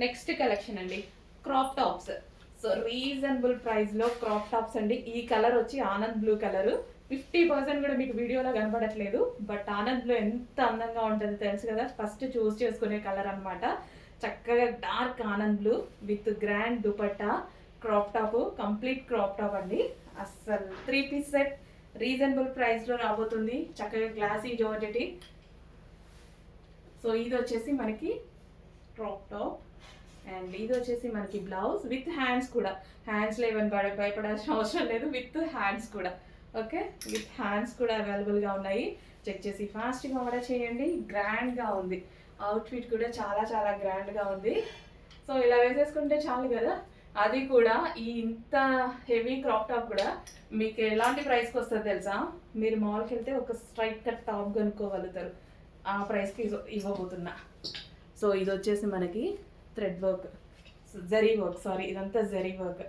Next collection అండి, crop tops. So reasonable ప్రైస్లో crop tops అండి. ఈ కలర్ వచ్చి ఆనంద్ బ్లూ కలరు. 50% కూడా మీకు వీడియోలో కనపడట్లేదు, బట్ ఆనంద్ బ్లూ ఎంత అందంగా ఉంటుందో తెలుసు కదా. ఫస్ట్ చూస్ చేసుకునే కలర్ అనమాట. చక్కగా dark Anand blue with grand dupatta, crop top, complete crop top అండి. అస్సలు 3 పీస్ సెట్ రీజనబుల్ ప్రైస్లో రాబోతుంది. చక్కగా గ్లాసీ జార్జెట్. సో ఇది వచ్చేసి మనకి క్రాప్ టాప్, అండ్ ఇది వచ్చేసి మనకి బ్లౌజ్ విత్ హ్యాండ్స్ కూడా. హ్యాండ్స్లో ఏమైనా భయపడాల్సిన అవసరం లేదు, విత్ హ్యాండ్స్ కూడా. ఓకే, విత్ హ్యాండ్స్ కూడా అవైలబుల్గా ఉన్నాయి. చెక్ చేసి ఫాస్ట్గా ఆర్డర్ చేయండి. గ్రాండ్గా ఉంది అవుట్ఫిట్ కూడా, చాలా చాలా గ్రాండ్గా ఉంది. సో ఇలా వేసేసుకుంటే చాలు కదా. అది కూడా ఈ ఇంత హెవీ క్రాప్ టాప్ కూడా మీకు ఎలాంటి ప్రైస్కి వస్తుంది తెలుసా? మీరు మాల్కి వెళ్తే ఒక స్ట్రైట్ కట్ టాప్ కొనుక్కోగలుగుతారు, ఆ ప్రైస్కి ఇవ్వబోతున్నా. సో ఇది వచ్చేసి మనకి thread work, zari work, sorry ఇదంతా జరీ వర్క్.